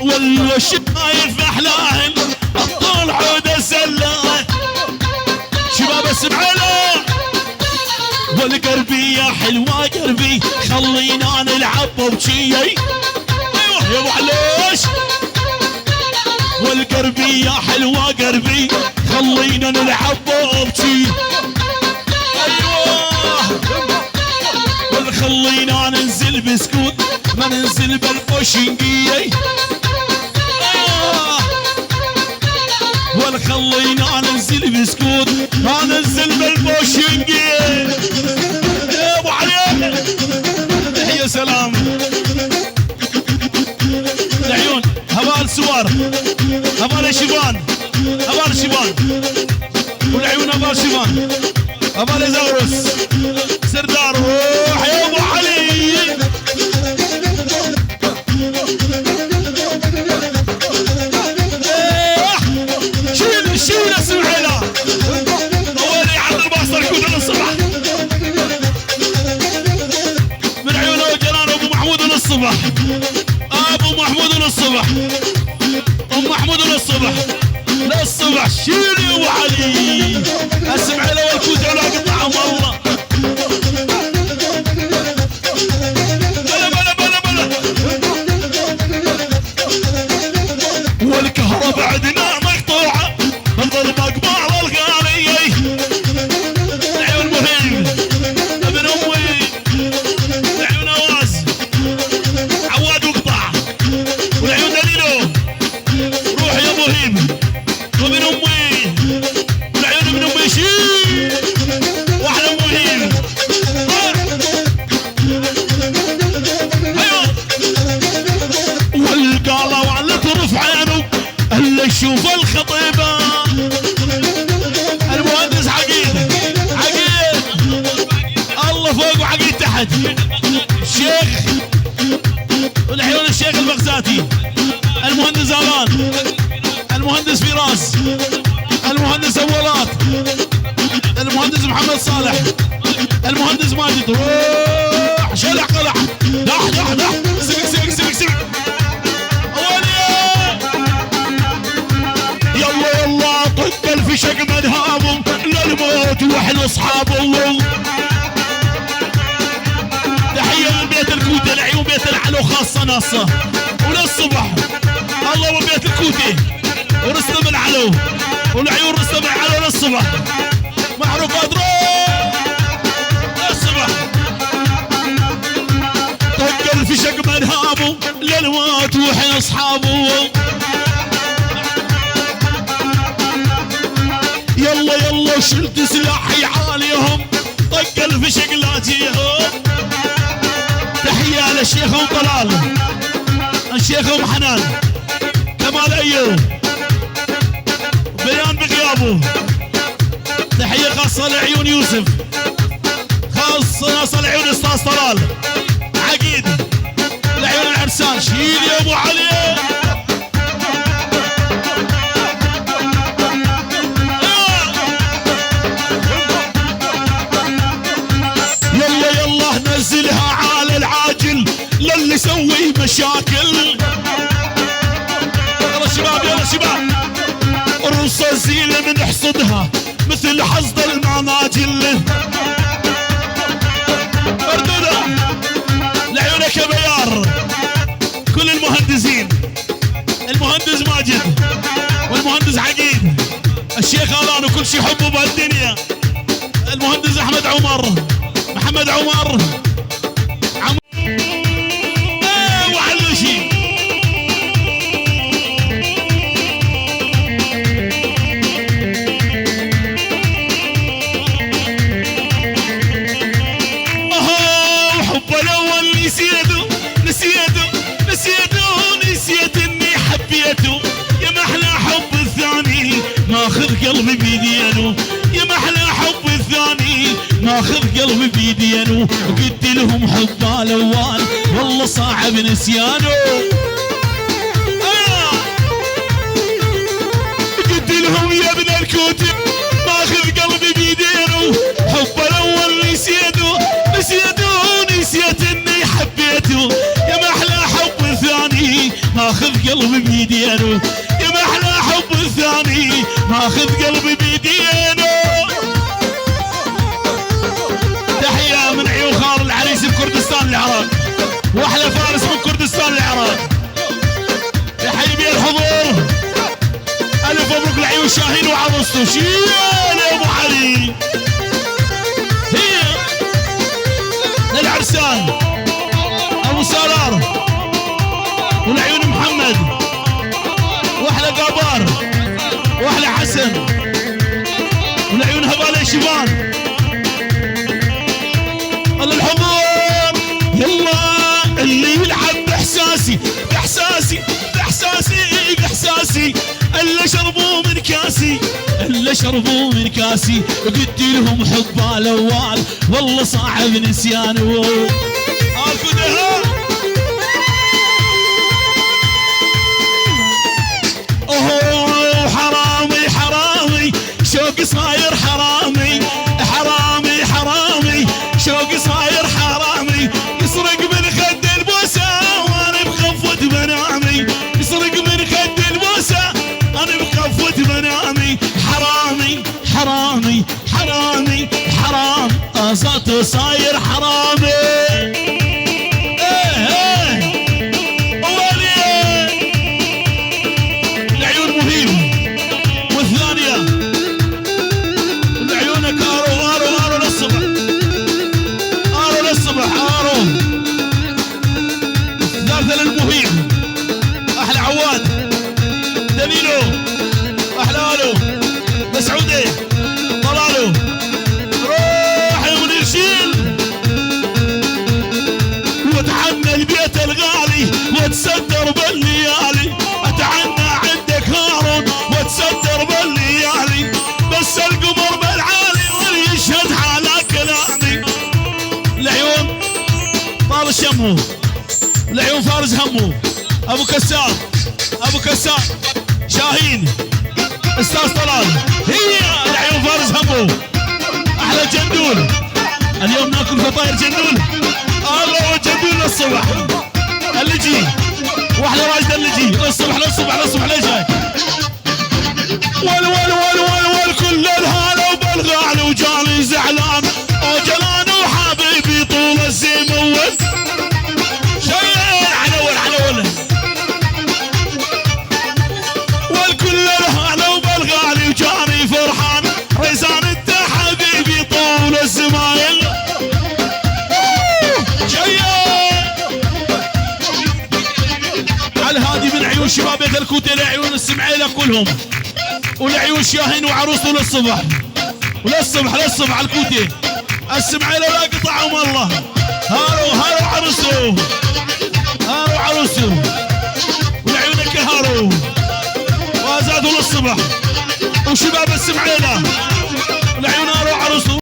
والله الشايف احلاهن الطول عود السلاح شباب اسمعوا له والقربي يا حلوة قربي خلينا نلعب بوشي ايوه يا ابو علوش والقربي يا حلوة قربي خلينا نلعب بوشي ايوه والخلينا ننزل بسكوت ما ننزل بالبوشنجي ايوه والخلينا ننزل بسكوت ما ننزل بالبوشنجي يا ابو علي يا سلام العيون هبال سوار هبال شيبان هبال شيبان والعيون هبال شيبان هبال زاروس سردار روح يا ابو علي شيل اسمع له طوالي عند الباصر كود الصبح من عيونه جلال ابو محمود للصبح ابو محمود للصبح ام محمود للصبح للصبح شيل يا ابو علي اسمع له والكود على قطعهم والله بلا بلا بلا بلا والكهرباء عندنا مقطوعه نظل مقبال الغالي العيون مهيم ابن امي العيون اواز عواد وقطع والعيون دليلو روح يا مهيم وابن امي والعيون ابن امي شيل واحد مهيم ايوه والقاله وعلى طرف عينه اللي يشوف الخطيبه المهندس عقيد عقيد الله فوق وعقيد تحت الشيخ والعيون الشيخ البغزاتي المهندس زالان المهندس فراس المهندس اولات المهندس محمد صالح المهندس ماجد روح شلع قلع دح دح دح سبك سبك سبك سبك يلا يلا طق الفشق مذهبهم للموت واحنا اصحابهم تحيه لبيت الكوتي العيون بيت العلو خاصه ناصه وللصبح الله وبيت الكوتي ورستم العلو والعيون رستم العلو للصبح محروقات روح للصبح طق الفشق مذهبهم للموت واحنا اصحابهم يلا يلا شلت سلاحي عاليهم طق الفشق لا جيهم تحية للشيخ ام طلال الشيخ ام حنان كمال ايوب بيان بغيابه تحية خاصة لعيون يوسف خاصة لعيون استاذ طلال عقيد لعيون العرسان شيل يا ابو علي نزلها على العاجل للي يسوي مشاكل يلا شباب يلا شباب الرصة زينة بنحصدها مثل حصد المناجل اردنا لعيونك يا بيار كل المهندسين المهندس ماجد والمهندس عقيد الشيخ الان وكل شي يحبه بهالدنيا المهندس احمد عمر محمد عمر وعلوشي حب الاول نسيته نسيته نسيته نسيت اني حبيته يا محلى حب الثاني ماخذ قلبي بيدينه يا محلى حب الثاني ماخذ قلبي بيدينه وقلت لهم حب الاول والله صعب نسيانه قلت لهم يا ابن الكوتب ماخذ قلبي بيدينه حب الاول نسيته نسيته نسيت اني حبيته يا محلى حب الثاني ماخذ قلبي بيدينه يا محلى حب الثاني ماخذ قلبي بيدينه. تحية من عيون خال العريس بكردستان العراق واحلى فارس من كردستان العراق يحيي بيه الحضور. الف مبروك لعيون شاهين وعروسته شيال يا ابو علي. هي للعرسان ابو سرار والعيون محمد واحلى قابار واحلى حسن والعيون هبالي شيفان. الله الحضور يلا اللي يلعب باحساسي باحساسي باحساسي باحساسي الا شربوا من كاسي الا شربوا من كاسي وقلت لهم حب الاول والله صعب نسيانه. اخذها اوه حرامي حرامي شوقي صاير حرامي حرامي حرامي شوقي صاير حرامي يسرق من خد البوسه وانا بخفة منامي يسرق من خد البوسه انا بخفة منامي. حرامي حرامي حرامي حرام صوته صاير حرامي. وتصدر بالليالي اتعنى عندك هارون وتصدر بالليالي بس القمر بالعالي واللي يشهد على كلامي. العيون طارش يمه العيون فارس همه ابو كسار ابو كسار شاهين استاذ طلال. هي العيون فارس همه احلى جندول اليوم ناكل فطاير جندول. الله جندول للصبح اللجي واحلى راجده اللجي الصبح للصبح للصبح ليش هاي ول ول ول ول ول كل الهلا وبالغالي وجاني زعلان وجلان وحبيبي طول الزمن شيء علول علول والكل الهلا وبالغالي وجاني فرحان ريزان انت حبيبي طول الزمان. هذه من عيون شباب بيت الكوتي لعيون السمعيله كلهم ولعيون شاهين وعروسته للصبح وللصبح للصبح على الكوتي السمعيله لا قطعهم الله. هارو عروسه هارو عروسه ولعيونك هارو وازادوا للصبح وشباب السمعيله